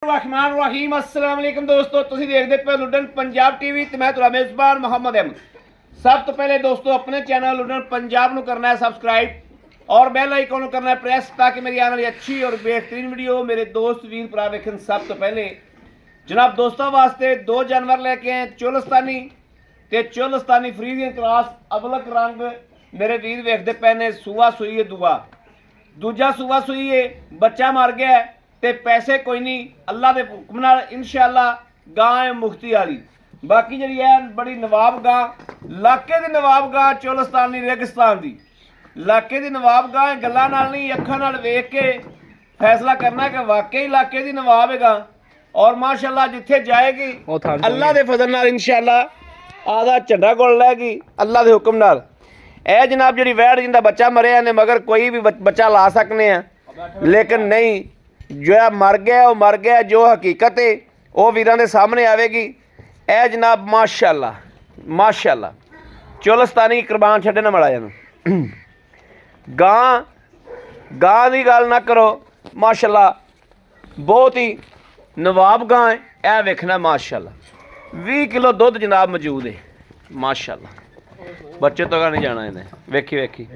रहमान रहीम अस्सलाम वालेकुम दोस्तों, तुसीं देखदे पे लुडन पंजाब टीवी ते मैं तुहाडा मेज़बान मोहम्मद अहमद। सब तो पहले दोस्तों अपने चैनल लुडन पंजाब नूं करना है सबसक्राइब और बेल आइकन करना है प्रेस ताकि मेरी आने वाली अच्छी और बेहतरीन वीडियो मेरे दोस्त वीर भरा वेखन। सब तो पहले जनाब दोस्तों वास्ते दो जानवर लेके आए, चोलस्तानी ते चोलस्तानी फ्रीजियन क्रॉस अबलक रंग मेरे वीर वेखदे पे ने। सूआ सूई है दूजा सूआ सूई है, बच्चा मर गया है ते पैसे कोई नहीं, अल्लाह के हुक्म नाल इंशाअल्लाह गां है मुफ्ती वाली। बाकी जी है बड़ी नवाब गां, इलाके की नवाब गां, चोलस्तानी रेगिस्तान की इलाके की नवाब गां। गल्लां नाल नहीं अखां नाल वेख के फैसला करना कि वाकई इलाके की नवाब है गां। और माशाअल्लाह जिथे जाएगी अल्लाह के फजल नाल इंशाअल्लाह आधा झंडा गोल लैगी अल्लाह के हुक्म नाल। ए जनाब जी वैड़ जिंदा बच्चा मरिया ने मगर कोई भी बच्चा ला सकने हैं, लेकिन नहीं जो मर गया वो मर गया। जो हकीकत है वो वीरां दे सामने आवेगी। ए जनाब माशाअल्लाह माशाअल्लाह चोलस्तानी कुर्बान छड्डे ना मड़ा जाना। गां की गल ना करो, माशाअल्लाह बहुत ही नवाब गां है। ए वेखना माशाअल्लाह 20 किलो दुध जनाब मौजूद है माशाअल्लाह। बच्चे तो नहीं जाना इन्हें, वेखी वेखी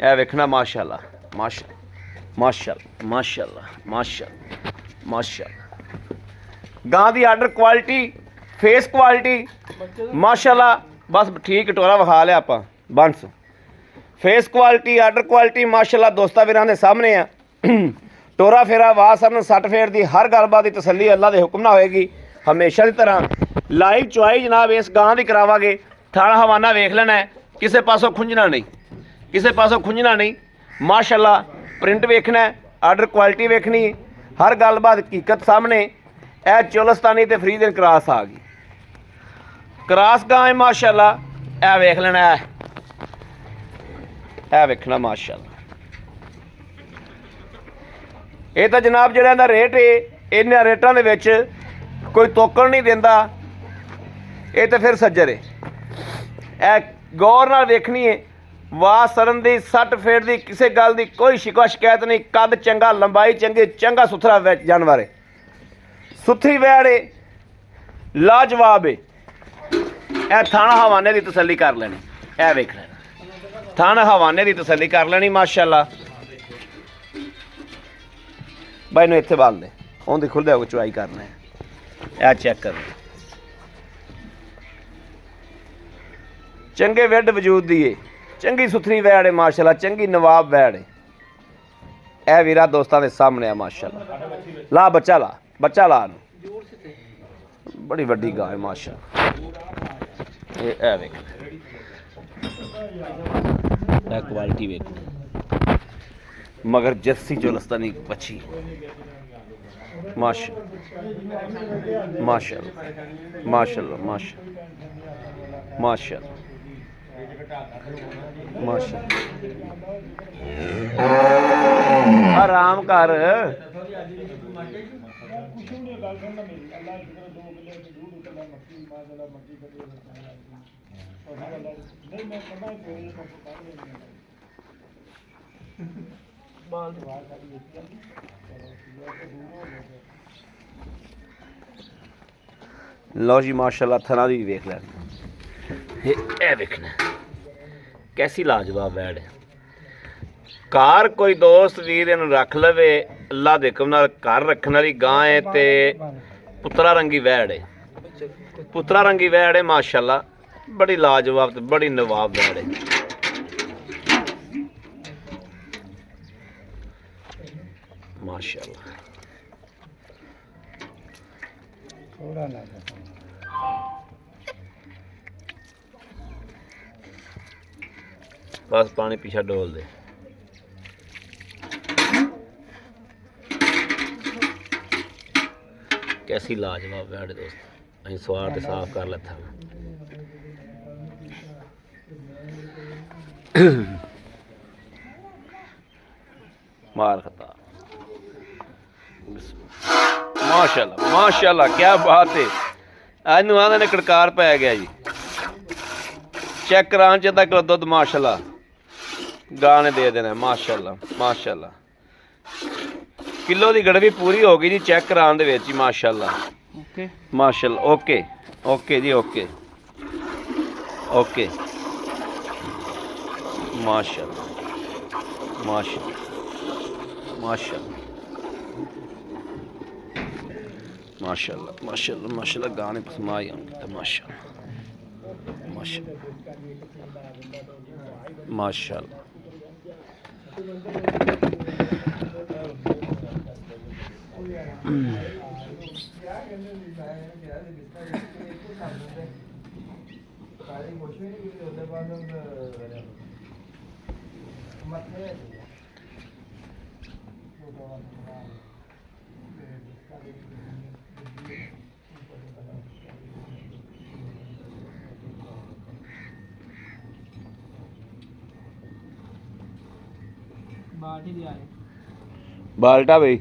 ए वेखना माशाअल्लाह माशाअल्लाह माशाअल्लाह माशाअल्लाह माशाअल्लाह माशाअल्लाह। गां की आर्डर क्वालिटी फेस क्वालिटी माशाअल्लाह बस ठीक टोरा विखा लिया आप बंस। फेस क्वालिटी आर्डर क्वालिटी माशाअल्लाह दोस्तां वीरां दे सामने आ। टोरा फेरा वाह सरन सट फेर दी हर गलबात की तसल्ली अल्लाह के हुक्म ना होएगी। हमेशा की तरह लाइव चुआई जनाब इस गां की करावांगे। थाना हवाना वेख लेना है, किसी पासों खुंजना नहीं, किसी पासों खुंजना नहीं। माशाअल्लाह प्रिंट वेखना है, आर्डर क्वालिटी वेखनी है, हर गलबात हकीकत सामने। ए चोलस्तानी ते फ्रीजियन क्रॉस आ गई, क्रॉस गां है माशाअल्लाह। ए वेख लेना है, ए वेखना माशाअल्लाह। ये तो जनाब जिहड़ा इहदा रेट है इन्हां रेटां दे विच कोई तोकड़ नहीं देंदा, ये तो फिर सज्जर है। ए गौर नाल वेखनी है, वाह सरन दी सट फेट दी किसी गल की कोई शिकवा शिकायत नहीं। कद चंगा, लंबाई चंगी, चंगा सुथरा जानवर है, सुथरी वैड़ है, लाजवाब है। ए थाना हवाने की तसल्ली कर लेनी, ए वेख लेना थाना हवाने की तसल्ली कर लेनी माशाअल्लाह। भाई नूं इत्थे बाल दे उन्हें खुलदे हो चुआई करना है। ए चेक कर चंगे वैड वजूद दी है, चंगी सुथरी वैड़ है माशाअल्लाह, चंगी नवाब वैड़ है। ए वीरा दोस्तों के सामने आ माशाअल्लाह। ला बच्चा ला बच्चा ला बड़ी वड्डी गाय माशाअल्लाह। ए वेख ए क्वालिटी वेख मगर जस्सी चोलस्तानी बच्ची माशाअल्लाह माशाअल्लाह माशाअल्लाह माशाअल्लाह माशाअल्लाह माशाअल्लाह। आराम कर लो जी माशाअल्लाह थना दी वेख लैन। ए वेखना कैसी लाजवाब वैड़ है। कार कोई दोस्त वीर इन रख लवे अल्लाह दे हुक्म नाल घर रखने वाली गां है ते पुत्रा रंगी वैड़ है, पुत्रा रंगी वैड़ है माशाअल्लाह। बड़ी लाजवाब ते बड़ी नवाब वैड़ है माशाअल्लाह। बस पानी पीछा डोल दे। कैसी लाजवाब वैड़ दोस्त, अं स्वार ते साफ कर लेता मार खता माशाअल्लाह माशाअल्लाह क्या बात है। अज नूं आंदे ने कड़कार पै गया जी। चेक करान च किलो दुध माशाअल्लाह गाने दे देना माशाअल्लाह माशाअल्लाह। ਕਿਲੋ ਦੀ ਗੜਵੀ ਪੂਰੀ ਹੋ ਗਈ ਜੀ ਚੈੱਕ ਕਰਾਉਣ ਦੇ ਵਿੱਚ ਹੀ ਮਾਸ਼ਾਅੱਲਾ। ਓਕੇ ਮਾਸ਼ਾਅੱਲਾ ਓਕੇ ਓਕੇ ਜੀ ਓਕੇ ਓਕੇ ਮਾਸ਼ਾਅੱਲਾ ਮਾਸ਼ਾਅੱਲਾ ਮਾਸ਼ਾਅੱਲਾ माशाल्लाह माशाल्लाह माशाल्लाह गाने पसंद आए हैं माशाल्लाह माशाल्लाह माशाल्लाह बाल्टी दिया है बाल्टा भाई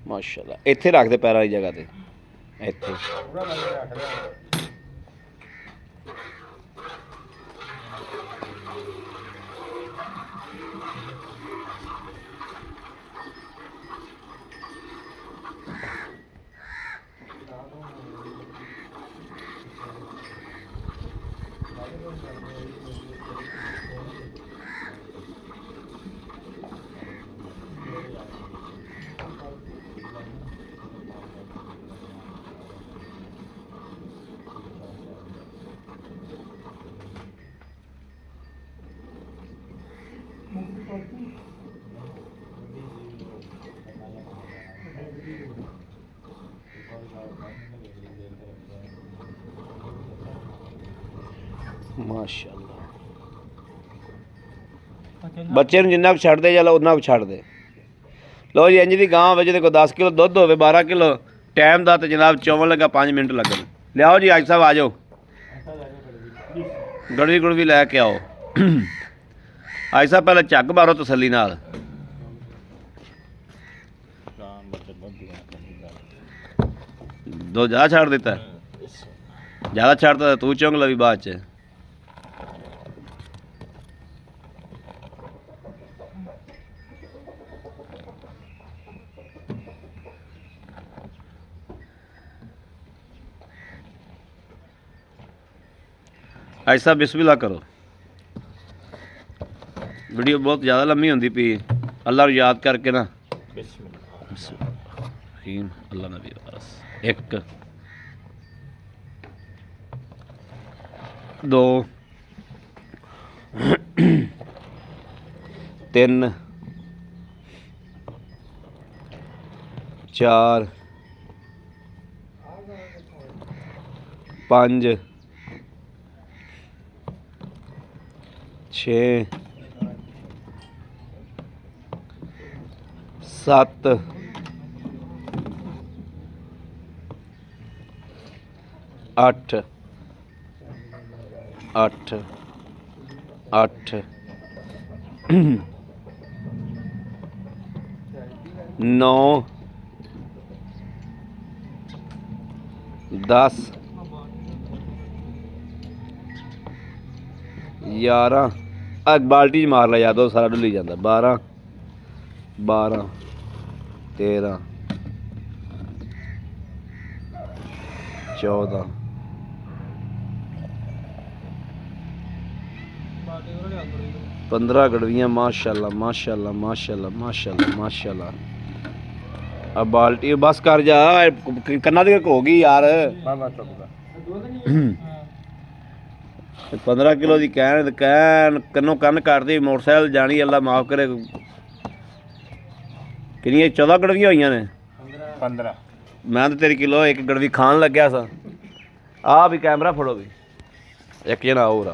माशाल्लाह इत्थे रख दे पैरां वाली जगह ते इत्थे माशाल्लाह बच्चे ਨੂੰ ਜਿੰਨਾ ਕੁ ਛੱਡਦੇ ਚੱਲ ਉਹਨਾਂ ਕੁ ਛੱਡ ਦੇ। ਲੋ ਜੀ ਇੰਜ ਦੀ ਗਾਂ ਵਿੱਚ ਦੇਖੋ 10 ਕਿਲੋ ਦੁੱਧ ਹੋਵੇ 12 ਕਿਲੋ ਟਾਈਮ ਦਾ ਤੇ ਜਨਾਬ ਚੌਵਣ ਲੱਗਾ 5 ਮਿੰਟ ਲੱਗਣ। ਲਿਆਓ ਜੀ ਅੱਜ ਸਾਹਿਬ ਆ ਜਾਓ ਗੜਵੀ ਗੁੜਵੀ ਲੈ ਕੇ ਆਓ। ਅੱਜ ਸਾਹਿਬ ਪਹਿਲਾਂ ਝੱਗ ਮਾਰੋ ਤਸੱਲੀ ਨਾਲ। ਦੋ ਜ਼ਿਆਦਾ ਛੱਡ ਦਿੱਤਾ ਜ਼ਿਆਦਾ ਛੱਡਤਾ ਤੂੰ ਚੁੰਗ ਲਵੀ ਬਾਅਦ ਚ। ऐसा बिस्मिल्लाह करो। वीडियो बहुत ज़्यादा लम्बी होती पी अल्लाह याद करके ना बिस्मिल्लाह अल्लाह नबी बस। एक दो तीन चार पाँच 6 7 8 8 8 9 10 11 बाल्टी च मार ला याद सारा डुली जाता 12 12 13 14 15 गड़वियाँ माशाल्लाह माशाल्लाह माशाल्लाह माशाल्लाह माशाल्लाह। अब बाल्टी बस कर जा कन्ना दी हो गई यार 15 किलो की कैन कन्नो कन्न काटती मोटरसाइकिल जानी अल्लाह माफ करे। किनिया 14 गड़वियाँ हुई ने 15 मैं तो तेरी किलो एक गड़वी खान लग्या सा। आ भी कैमरा फड़ो भी एक जना और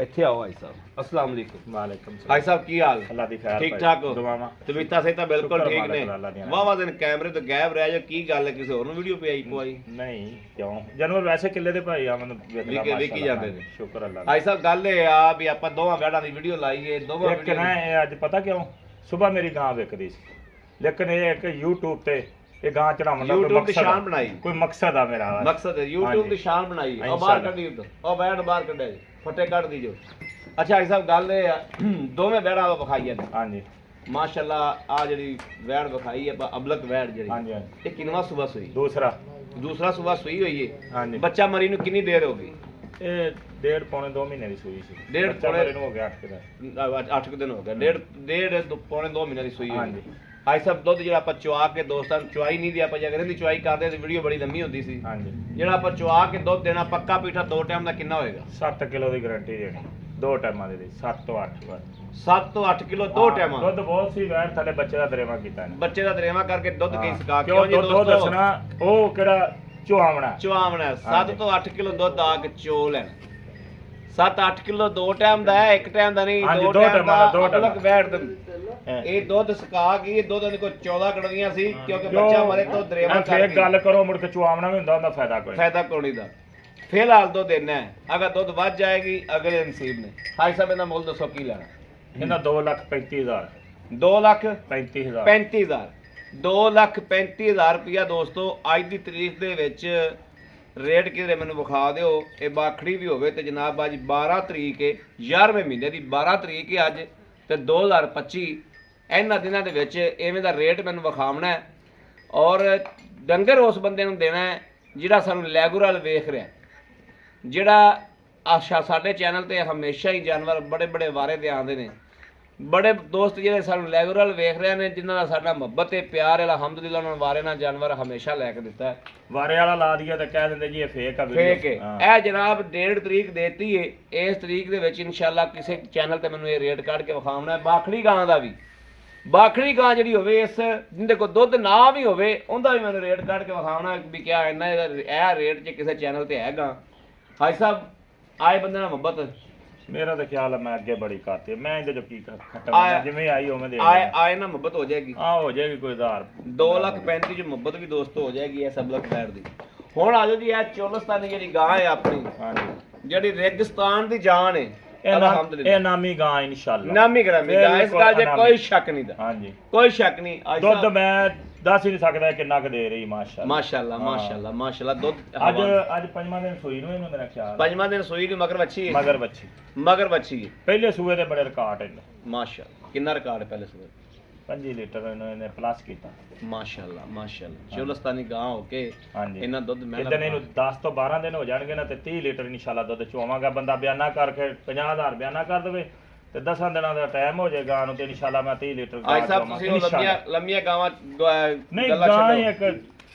ਇੱਥੇ ਆਓ ਭਾਈ ਸਾਹਿਬ अस्सलाम वालेकुम। वालेकुम भाई साहब की हाल अल्लाह दी खैर ठीक ठाक हो दुआवां तबीयतां सेहतां बिल्कुल शुक्र ठीक ने अल्लाह दी। वाह दिन कैमरे तो गायब रह जाओ की गल है किसी होर ਨੂੰ ਵੀਡੀਓ ਪਈ ਪਵਾਈ नहीं क्यों जानवर वैसे किले दे भाई आ ਮੈਨੂੰ ਵੇਖਣਾ ਵਿਕੀ ਜਾਂਦੇ ਨੇ। ਸ਼ੁਕਰ ਅੱਲਾਹ ਭਾਈ ਸਾਹਿਬ ਗੱਲ ਇਹ ਆ ਵੀ ਆਪਾਂ ਦੋਵਾਂ ਵੈੜਾਂ ਦੀ ਵੀਡੀਓ ਲਾਈਏ ਦੋਵਾਂ ਇੱਕ ਨਾ ਇਹ ਅੱਜ ਪਤਾ ਕਿਉਂ ਸਵੇਰ ਮੇਰੀ ਗਾਂ ਵਿਕਦੀ ਸੀ ਲੇਕਿਨ ਇਹ ਇੱਕ YouTube ਤੇ ਇਹ ਗਾਂ ਚੜਾਉਣ ਦਾ YouTube ਦੀ ਸ਼ਾਨ ਬਣਾਈ, ਕੋਈ ਮਕਸਦ ਆ ਮੇਰਾ ਮਕਸਦ ਹੈ YouTube ਦੀ ਸ਼ਾਨ ਬਣਾਈ। ਉਹ ਬਾਹਰ ਕੱਢੀ ਉਹ ਬੈਠ ਬਾਹਰ ਕੱਢਿਆ ਜੀ, ਫੱਟੇ ਕੱਢ ਦੀ ਜੋ। ਅੱਛਾ ਇਹ ਸਭ ਗੱਲ ਇਹ ਆ ਦੋਵੇਂ ਬੈੜਾਂ ਵਿਖਾਈਆਂ ਨੇ। ਹਾਂਜੀ ਮਾਸ਼ਾਅੱਲਾ ਆ ਜਿਹੜੀ ਵੈੜ ਵਿਖਾਈ ਹੈ ਅਬਲਕ ਵੈੜ ਜਿਹੜੀ, ਹਾਂਜੀ ਹਾਂਜੀ। ਇਹ ਕਿੰਨਵਾਂ ਸੂਬਾ ਸੂਈ? ਦੂਸਰਾ ਸੂਬਾ ਸੂਈ ਹੋਈ ਹੈ। ਹਾਂਜੀ। ਬੱਚਾ ਮਰੀ ਨੂੰ ਕਿੰਨੀ ਦੇਰ ਹੋ ਗਈ? ਇਹ 1.5 ਪੌਣੇ 2 ਮਹੀਨੇ ਦੀ ਸੂਈ ਸੀ। ਡੇਢ ਪੌਣੇ ਨੂੰ ਹੋ ਗਿਆ 8 ਦਿਨ। 8 ਦਿਨ ਹੋ ਗਏ। ਡੇਢ ਪੌਣੇ 2 ਮਹੀਨੇ ਦੀ ਸੂਈ ਹੋਈ। ਹਾਂਜੀ। ਅੱਜ ਸਭ ਦੁੱਧ ਜਿਹੜਾ ਆਪਾਂ ਚੁਆ ਕੇ ਦੋਸਤਾਂ ਨੂੰ ਚੁਆਈ ਨਹੀਂ ਦੀ, ਆਪਾਂ ਜੇ ਅਗਰ ਦੀ ਚੁਆਈ ਕਰਦੇ ਤੇ ਵੀਡੀਓ ਬੜੀ ਲੰਮੀ ਹੁੰਦੀ ਸੀ। ਹਾਂਜੀ। ਜਿਹੜਾ ਆਪਾਂ ਚੁਆ ਕੇ ਦੁੱਧ ਦੇਣਾ ਪੱਕਾ ਪੀਠਾ 2 ਟਾਈਮ ਦਾ ਕਿੰਨਾ ਹੋਏਗਾ? 7 ਕਿਲੋ ਦੀ ਗਾਰੰਟੀ ਦੇਣੀ 2 ਟਾਈਮਾਂ ਦੇ 7 ਤੋਂ 8 ਵਾਰ। 7 ਤੋਂ 8 ਕਿਲੋ 2 ਟਾਈਮਾਂ। ਦੁੱਧ ਬਹੁਤ ਸੀ ਵੈਰ ਥੱਲੇ ਬੱਚੇ ਦਾ ਦਰੇਵਾ ਕੀਤਾ ਨੇ। ਬੱਚੇ ਦਾ ਦਰੇਵਾ ਕਰਕੇ ਦੁੱਧ ਕਈ ਸਕਾ ਕਿਉਂ ਜੀ ਦੋਸਤੋ ਦੱਸਣਾ ਉਹ ਕਿਹੜਾ ਚੁਆਵਣਾ। 7 ਤੋਂ 8 ਕਿਲੋ ਦੁੱਧ ਆ ਕੇ ਚੋ ਲੈਣਾ। 7-8 ਕਿਲੋ 2 ਟਾਈਮ ਦਾ ਹੈ, 1 ਟਾਈਮ ਦਾ ਨਹੀਂ। 2 ਟਾਈਮ ਦਾ ਅਲੱਗ ਬੈਠ ਦੇ। ਇਹ ਦੁੱਧ ਸਕਾ ਕੇ ਇਹ ਦੁੱਧ ਕੋ 14 ਕੜਵੀਆਂ ਸੀ ਕਿਉਂਕਿ ਬੱਚਾ ਮਰੇ ਤੋਂ ਦਰੇਵਾ ਕਰਕੇ। ਫੇਰ ਗੱਲ ਕਰੋ ਮੁੜ ਕੇ ਚੁਆਵਣਾ ਵੀ ਹੁੰਦਾ, ਉਹਦਾ ਫਾਇਦਾ ਕੋਈ ਦਾ। ਫਿਲਹਾਲ ਦੁੱਧ ਦੇਣਾ ਹੈ, ਅਗਰ ਦੁੱਧ ਵੱਧ ਜਾਏਗੀ ਅਗਲੇ ਨਸੀਬ ਨੇ। ਹਾਈ ਸਾਹਿਬ ਇਹਦਾ ਮੁੱਲ ਦੱਸੋ ਕੀ ਲੈਣਾ? ਇਹਨਾਂ 2,35,000 2,35,000 2,35,000 ਰੁਪਇਆ ਦੋਸਤੋ। ਅੱਜ ਦੀ ਤਰੀਕ ਦੇ ਵਿੱਚ ਰੇਟ ਕਿਹਦੇ ਮੈਨੂੰ ਵਿਖਾ ਦਿਓ। ਇਹ ਬਾਖੜੀ ਵੀ ਹੋਵੇ ਤੇ ਜਨਾਬ ਅੱਜ 12 ਤਰੀਕ ਹੈ, 11ਵੇਂ ਮਹੀਨੇ ਦੀ 12 ਤਰੀਕ ਹੈ ਅੱਜ ਤੇ 2025। ਇਹਨਾਂ ਦਿਨਾਂ ਦੇ ਵਿੱਚ ਐਵੇਂ ਦਾ ਰੇਟ ਮੈਨੂੰ ਵਿਖਾਉਣਾ ਹੈ ਔਰ ਡੰਗਰ ਉਸ ਬੰਦੇ ਨੂੰ ਦੇਣਾ ਹੈ ਜਿਹੜਾ ਸਾਨੂੰ ਰੈਗੂਲਰ ਵੇਖ ਰਿਹਾ, ਜਿਹੜਾ ਆਸ਼ਾ ਸਾਡੇ ਚੈਨਲ ਤੇ ਹਮੇਸ਼ਾ ਹੀ ਜਾਨਵਰ ਬੜੇ ਵਾਰੇ ਦੇ ਆਉਂਦੇ ਨੇ। ਬੜੇ ਦੋਸਤ ਜਿਹੜੇ ਸਾਨੂੰ ਰੈਗੂਲਰ ਵੇਖ ਰਹੇ ਨੇ, ਜਿਨ੍ਹਾਂ ਦਾ ਸਾਡਾ ਮੁਹੱਬਤ ਤੇ ਪਿਆਰ ਹੈ, ਅਲਹਮਦੁਲਿਲਾ ਉਹਨਾਂ ਵਾਰੇ ਨਾਲ ਜਾਨਵਰ ਹਮੇਸ਼ਾ ਲੈ ਕੇ ਦਿੱਤਾ ਹੈ। ਵਾਰੇ ਵਾਲਾ ਲਾ ਦਈਏ ਤਾਂ ਕਹਿ ਦਿੰਦੇ ਜੀ ਇਹ ਫੇਕ ਆ ਫੇਕ ਹੈ। ਇਹ ਜਨਾਬ 1.5 ਤਰੀਕ ਦੇਤੀ ਹੈ, ਇਸ ਤਰੀਕ ਦੇ ਵਿੱਚ ਇਨਸ਼ਾਅੱਲਾ ਕਿਸੇ ਚੈਨਲ ਤੇ ਮੈਨੂੰ ਇਹ ਰੇਟ ਕੱਢ ਕੇ ਵਿਖਾਉਣਾ ਹੈ। ਬਾਖੜੀ ਗਾਂ ਦਾ ਵੀ, ਬਾਖੜੀ ਗਾਂ ਜਿਹੜੀ ਹੋਵੇ ਇਸ ਜਿਹਦੇ ਕੋਲ ਦੁੱਧ ਨਾ ਵੀ ਹੋਵੇ ਉਹਦਾ ਵੀ ਮੈਨੂੰ ਰੇਟ ਕੱਢ ਕੇ ਵਿਖਾਉਣਾ ਵੀ ਕਿਆ ਇੰਨਾ ਇਹ ਰੇਟ 'ਚ ਕਿਸੇ ਚੈਨਲ ਤੇ ਹੈਗਾ। ਹਾਈ ਸਾਹਿਬ ਆਏ ਬੰਦੇ ਨਾਲ ਮੁਹੱਬਤ ਮੇਰਾ ਤਾਂ ਖਿਆਲ ਹੈ ਮੈਂ ਅੱਗੇ ਬੜੀ ਕਰਤੀ, ਮੈਂ ਇਹਦੇ ਜੋ ਕੀ ਖੱਟਾ ਜਿਵੇਂ ਆਈ ਉਵੇਂ ਦੇ ਆਏ ਨਾ ਮੁਹੱਬਤ ਹੋ ਜਾਏਗੀ। ਹੋ ਜਾਏਗੀ ਕੋਈ 2,35,000 ਚ ਮੁਹੱਬਤ ਵੀ ਦੋਸਤੋ ਹੋ ਜਾਏਗੀ ਇਸ ਅਬਲਕ ਬੈੜ ਦੀ। ਹੁਣ ਆ ਜਾਓ ਜੀ ਇਹ ਚੋਲਸਤਾਨੀ ਜਿਹੜੀ ਗਾਂ ਹੈ ਆਪਣੀ, ਜਿਹੜੀ ਰੇਗਿਸਤਾਨ ਦੀ ਜਾਨ ਹੈ। ਇਹ ਨਾਮੀ ਗਾਂ ਇਨਸ਼ਾਅੱਲਾ, ਨਾਮੀ ਗ੍ਰਾਮੀ ਗਾਂ, ਇਸ ਗੱਲ 'ਚ ਕੋਈ ਸ਼ੱਕ ਨਹੀਂ ਦਾ। ਹਾਂਜੀ ਕੋਈ ਸ਼ੱਕ ਨਹੀਂ। ਦੁੱਧ ਮੈਂ ਦੱਸ ਹੀ ਨਹੀਂ ਸਕਦਾ ਕਿੰਨਾ ਕੁ ਦੇ ਰਹੀ। ਮਾਸ਼ਾਅੱਲਾ ਦੁੱਧ ਅੱਜ 5ਵਾਂ ਦਿਨ ਸੂਈ ਨੂੰ ਇਹਨੂੰ ਮੇਰਾ ਖਿਆਲ 5ਵਾਂ ਦਿਨ ਸੂਈ ਨੂੰ। ਮਗਰ ਬੱਚੀ ਹੈ, ਮਗਰ ਬੱਚੀ ਹੈ। ਪਹਿਲੇ ਸੂਏ ਦੇ ਬੜੇ ਰਿਕਾਰਡ ਨੇ। ਮਾਸ਼ਾਅੱਲਾ ਕਿੰਨਾ ਰਿਕਾਰਡ ਪਹਿਲੇ ਸੂਏ? 5 ਲੀਟਰ ਇਹਨੇ ਪਲੱਸ ਕੀਤਾ। ਮਾਸ਼ਾਅੱਲਾ ਚੋਲਸਤਾਨੀ ਗਾਂ ਹੋ ਕੇ ਇਹਨਾਂ ਦੁੱਧ ਮੈਂ ਇਦਾਂ ਇਹਨੂੰ 10 ਤੋਂ 12 ਦਿਨ ਹੋ ਜਾਣਗੇ ਨਾ ਤੇ 30 ਲੀਟਰ ਇਨਸ਼ਾਅੱਲਾ ਦੁੱਧ ਚੋਵਾਂਗਾ। ਬੰਦਾ ਬਿਆਨਾ ਕਰਕੇ 50,000 ਬਿਆਨਾ ਕਰ ਦੇਵੇ ਤੇ 10 ਦਿਨਾਂ ਦਾ ਟਾਈਮ ਹੋ ਜਾਏ ਗਾਂ ਨੂੰ ਤੇ ਇਨਸ਼ਾਅੱਲਾ ਮੈਂ 30 ਲੀਟਰ ਆਈ ਸਾਹਿਬ ਤੁਸੀਂ ਲੰਮੀਆਂ ਗਾਵਾਂ ਨਹੀਂ ਗਾਂ ਇੱਕ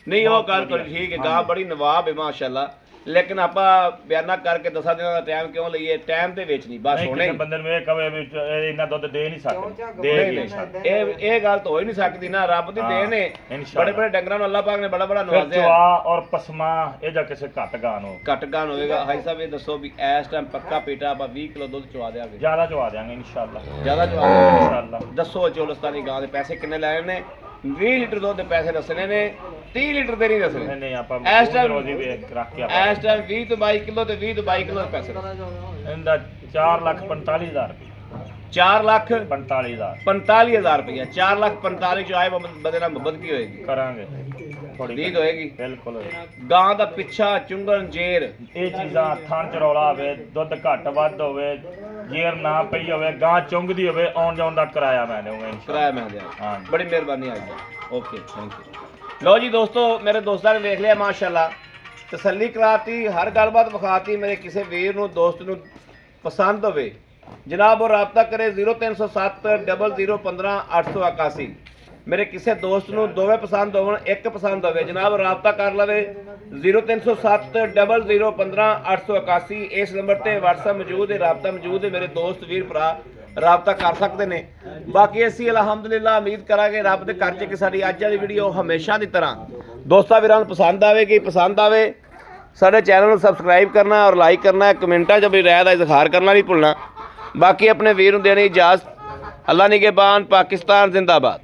ਨਹੀਂ ਉਹ ਗੱਲ ਤਾਂ ਠੀਕ ਹੈ, ਗਾਂ ਬੜੀ ਨਵਾਬ ਹੈ ਮਾਸ਼ਾਅੱਲਾ। ਲੇਕਿਨ ਆਪਾਂ ਬਿਆਨਾ ਕਰਕੇ 10 ਦਿਨਾਂ ਦਾ ਟਾਈਮ ਕਿਉਂ ਲਈਏ? ਟਾਈਮ ਤੇ ਵਿੱਚ ਨਹੀਂ ਬਸ ਹੋਣੇ। ਬੰਦੇ ਨੂੰ ਇਹ ਕਵੇ ਵੀ ਇੰਨਾ ਦੁੱਧ ਦੇ ਨਹੀਂ ਸਕਦੇ, ਇਹ ਗੱਲ ਤਾਂ ਹੋ ਹੀ ਨਹੀਂ ਸਕਦੀ ਨਾ। ਰੱਬ ਦੀ ਦੇਣ ਹੈ, ਬੜੇ ਡੰਗਰਾਂ ਨੂੰ ਅੱਲਾਹ ਪਾਕ ਨੇ ਬੜਾ ਨਵਾਜ਼ਿਆ। ਚਵਾ ਔਰ ਪਸਮਾ ਇਹ ਜਾਂ ਕਿਸੇ ਘੱਟ ਗਾਂ ਨੂੰ ਹੋਵੇਗਾ। ਹਾਈ ਸਾਹਿਬ ਇਹ ਦੱਸੋ ਵੀ ਇਸ ਟਾਈਮ ਪੱਕਾ ਪੀਟਾ ਆਪਾਂ 20 ਕਿਲੋ ਦੁੱਧ ਚਵਾ ਦੇਵਾਂਗੇ? ਜ਼ਿਆਦਾ ਚਵਾ ਦੇਵਾਂਗੇ ਇਨਸ਼ਾਅੱਲਾ, ਜ਼ਿਆਦਾ ਚਵਾ ਦੇਵਾਂਗੇ ਇਨਸ਼ਾਅੱਲਾ। ਦੱਸੋ ਚੋਲਸਤਾਨੀ ਗਾਂ ਦੇ ਪੈਸੇ ਕਿੰਨੇ ਲੈਣੇ ਨੇ? 20 ਲੀਟਰ ਦੁੱਧ ਦੇ ਪੈਸੇ ਦੱਸਣੇ ਨੇ, 30 ਲੀਟਰ ਦੇ ਨਹੀਂ ਦੱਸਣੇ। ਨਹੀਂ ਆਪਾਂ ਇਸ ਟਾਈਮ ਰੋਜ਼ੀ ਰੱਖ ਕੇ ਇਸ ਟਾਈਮ 20 ਤੋਂ 22 ਕਿਲੋ ਤੇ 20 ਤੋਂ 22 ਕਿਲੋ ਦੇ ਪੈਸੇ ਇਹਦਾ 4,45,000 ਰੁਪਏ। 4,45,000 ਰੁਪਏ। 4,45,000 ਚ ਆਏ ਬੰਦੇ ਨਾਲ ਮੁਹੱਬਤ ਕੀ ਹੋਏਗੀ? ਕਰਾਂਗੇ ਥੋੜੀ ਨੀਂਦ ਹੋਏਗੀ ਬਿਲਕੁਲ। ਗਾਂ ਦਾ ਪਿੱਛਾ ਚੁੰਗਣ ਜੇਰ ਇਹ ਚੀਜ਼ਾਂ ਥਣ ਚ ਰੌਲਾ ਹੋਵੇ, ਦੁੱਧ ਘੱਟ ਵੱਧ ਹੋਵੇ, ਜੇਰ ਨਾ ਪਈ ਹੋਵੇ, ਗਾਂ ਚੁੰਗਦੀ ਹੋਵੇ, ਆਉਣ ਜਾਣ ਦਾ ਕਿਰਾਇਆ ਮੈਂ ਦੇਵਾਂਗਾ ਕਿਰਾਇਆ ਮੈਂ ਦਿਆਂ। ਬੜੀ ਮਿਹਰਬਾਨੀ ਆਈ ਓਕੇ ਥੈਂਕ ਯੂ। ਲਓ ਜੀ ਦੋਸਤੋ ਮੇਰੇ ਦੋਸਤਾਂ ਨੇ ਵੇਖ ਲਿਆ ਮਾਸ਼ਾਅੱਲਾ, ਤਸੱਲੀ ਕਰਾਤੀ, ਹਰ ਗੱਲਬਾਤ ਵਿਖਾਤੀ। ਮੇਰੇ ਕਿਸੇ ਵੀਰ ਨੂੰ ਦੋਸਤ ਨੂੰ ਪਸੰਦ ਹੋਵੇ ਜਨਾਬ ਉਹ ਰਾਬਤਾ ਕਰੇ 0307 00 15 881। ਮੇਰੇ ਕਿਸੇ ਦੋਸਤ ਨੂੰ ਦੋਵੇਂ ਪਸੰਦ ਹੋਣ, ਇੱਕ ਪਸੰਦ ਹੋਵੇ ਜਨਾਬ ਰਾਬਤਾ ਕਰ ਲਵੇ 0307 00 15 881। ਇਸ ਨੰਬਰ ਤੇ WhatsApp ਮੌਜੂਦ ਹੈ, ਰਾਬਤਾ ਮੌਜੂਦ ਹੈ। ਮੇਰੇ ਦੋਸਤ ਵੀਰ ਭਰਾ ਰਾਬਤਾ ਕਰ ਸਕਦੇ ਨੇ। ਬਾਕੀ ਅਸੀਂ ਅਲਹਮਦੁਲਿਲਾ ਉਮੀਦ ਕਰਾਂਗੇ ਰੱਬ ਦੇ ਘਰ 'ਚ ਕਿ ਸਾਡੀ ਅੱਜ ਵਾਲੀ ਵੀਡੀਓ ਹਮੇਸ਼ਾ ਦੀ ਤਰ੍ਹਾਂ ਦੋਸਤਾਂ ਵੀਰਾਂ ਨੂੰ ਪਸੰਦ ਆਵੇਗੀ। ਪਸੰਦ ਆਵੇ ਸਾਡੇ ਚੈਨਲ ਨੂੰ ਸਬਸਕ੍ਰਾਈਬ ਕਰਨਾ ਔਰ ਲਾਈਕ ਕਰਨਾ, ਕਮੈਂਟਾਂ 'ਚ ਆਪਣੀ ਰਾਏ ਦਾ ਇਜ਼ਹਾਰ ਕਰਨਾ ਨਹੀਂ ਭੁੱਲਣਾ। ਬਾਕੀ ਆਪਣੇ ਵੀਰ ਨੂੰ ਦੇਣੀ ਇਜਾਜ਼ਤ। ਅੱਲਾ ਨਿਗਹਿਬਾਨ, ਪਾਕਿਸਤਾਨ ਜ਼ਿੰਦਾਬਾਦ।